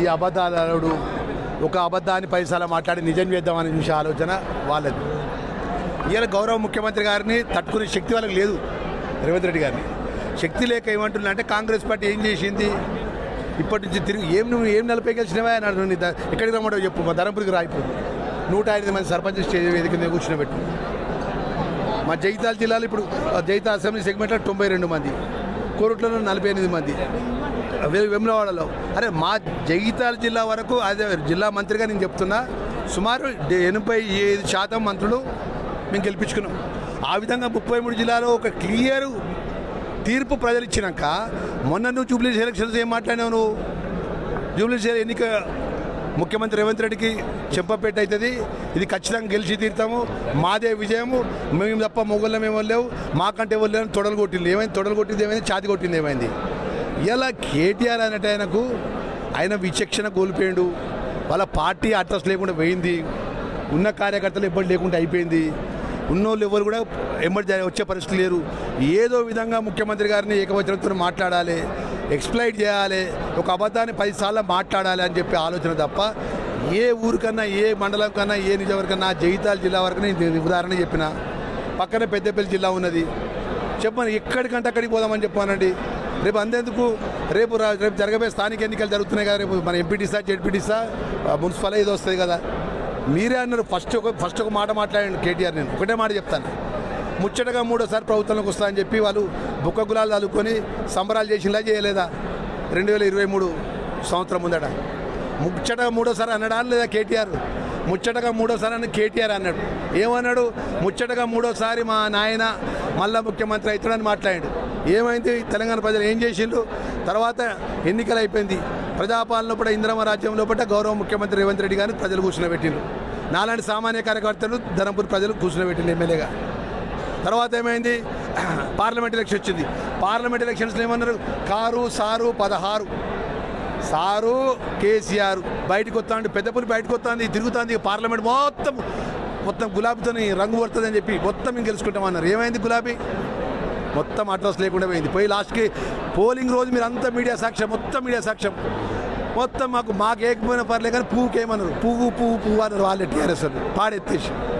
ఈ అబద్ధాలు ఒక అబద్ధాన్ని పైసలు మాట్లాడి నిజం చేద్దామని చూసే ఆలోచన వాళ్ళది. ఇవాళ గౌరవ ముఖ్యమంత్రి గారిని తట్టుకునే శక్తి వాళ్ళకి లేదు. రేవంత్ రెడ్డి గారిని శక్తి లేక ఏమంటున్నా అంటే కాంగ్రెస్ పార్టీ ఏం చేసింది, ఇప్పటి నుంచి తిరిగి నువ్వు ఏం 40 గెలిచినవా అని అడుగు. ఎక్కడికి రమ్మంటావు చెప్పు, మా ధర్మపురికి రాయిపోదు. 105 మంది సర్పంచ్ స్టేజ్ వేదిక మీద కూర్చున్నబెట్టు. మా జగిత్యాల జిల్లాలో ఇప్పుడు జగిత్యాల అసెంబ్లీ సెగ్మెంట్లో 92 మంది, కోరుట్లలో 48 మంది, వెమ్లవాడలో. అరే మా జగిత్యాల జిల్లా వరకు అదే జిల్లా మంత్రిగా నేను చెప్తున్నా, సుమారు 85% మంత్రులు మేము గెలిపించుకున్నాం. ఆ విధంగా 33 జిల్లాలో ఒక క్లియర్ తీర్పు ప్రజలు ఇచ్చినాక మొన్న నువ్వు జూబ్లీస్ ఎలక్షన్స్ ఏం మాట్లాడినావు? నువ్వు జూబ్లీస్ ఎన్నిక ముఖ్యమంత్రి రేవంత్ రెడ్డికి చెంపపేట అవుతుంది, ఇది ఖచ్చితంగా గెలిచి తీరుతాము, మాదే విజయము, మేము తప్ప మొగోళ్ళం ఏమో లేవు, మాకంటే ఎవరు లేని తొడలు కొట్టింది. ఏమైంది? తొడలు కొట్టింది ఏమైంది? ఛాతి కొట్టింది ఏమైంది? ఇలా కేటీఆర్ అనేట ఆయన విచక్షణ కోల్పోయాడు. వాళ్ళ పార్టీ అడ్రస్ లేకుండా పోయింది, ఉన్న కార్యకర్తలు ఎవ్వరు లేకుండా అయిపోయింది, ఉన్నోళ్ళు ఎవరు కూడా ఎమ్మడి వచ్చే పరిస్థితి లేరు. ఏదో విధంగా ముఖ్యమంత్రి గారిని ఏకవచనంతో మాట్లాడాలి, ఎక్స్ప్లైట్ చేయాలి, ఒక అబద్ధాన్ని 10 సార్లు మాట్లాడాలి అని చెప్పి ఆలోచన తప్ప ఏ ఊరికన్నా, ఏ మండలం కన్నా, ఏ నిజవర్కన్నా, జగిత్యాల జిల్లా వరకు నేను ఉదాహరణ చెప్పిన. పక్కనే పెద్దపల్లి జిల్లా ఉన్నది, చెప్పాను ఎక్కడికంటే అక్కడికి పోదామని చెప్పానండి. రేపు అందేందుకు, రేపు జరగబోయే స్థానిక ఎన్నికలు జరుగుతున్నాయి కదా, రేపు మన ఎంపీటీసా, జెడ్పీటీసా, మున్సిపల్ ఇది వస్తుంది కదా. మీరే అన్నారు ఫస్ట్ ఒక మాట మాట్లాడండి కేటీఆర్. నేను ఒకటే మాట చెప్తాను, ముచ్చటగా 3వ సారి ప్రభుత్వంలోకి వస్తాయని చెప్పి వాళ్ళు బుక్క గులాలు చదువుకొని సంబరాలు చేసినలా చేయలేదా? 2023 సంవత్సరం ముందట ముచ్చటగా 3వ సారి అన్నాడా లేదా కేటీఆర్? ముచ్చటగా 3వ సారి అని కేటీఆర్ అన్నాడు. ఏమన్నాడు? ముచ్చటగా 3వ సారి మా నాయన మళ్ళా ముఖ్యమంత్రి అవుతాడని మాట్లాడాడు. ఏమైంది? తెలంగాణ ప్రజలు ఏం చేసిండ్రు? తర్వాత ఎన్నికలు అయిపోయింది, ప్రజాపాలన లోపల ఇందిరమ్మ రాజ్యం లోపల గౌరవ ముఖ్యమంత్రి రేవంత్ రెడ్డి గారిని ప్రజలు కూర్చునబెట్టిండ్రు. నాలాంటి సామాన్య కార్యకర్తలు ధర్మపురి ప్రజలు కూర్చునబెట్టిండు ఎమ్మెల్యేగా. తర్వాత ఏమైంది? పార్లమెంట్ ఎలక్షన్ వచ్చింది. పార్లమెంట్ ఎలక్షన్స్లో ఏమన్నారు? కారు సారు 16 సారు కేసీఆర్ బయటకు వస్తాండి, పెద్దపల్లి బయటకు వస్తుంది, తిరుగుతుంది, పార్లమెంట్ మొత్తం గులాబీతో రంగు పడుతుంది అని చెప్పి మొత్తం మేము గెలుచుకుంటామన్నారు. ఏమైంది? గులాబీ మొత్తం అడ్రస్ లేకుండా పోయి లాస్ట్కి పోలింగ్ రోజు మీరు అంతా మీడియా సాక్ష్యం, మొత్తం మీడియా సాక్ష్యం, మొత్తం మాకు ఏకపోయినా పర్లేదు కానీ పువ్వుకి ఏమన్నారు? పువ్వు అన్నారు వాళ్ళే, టీఆర్ఎస్ పాడెత్తేసి.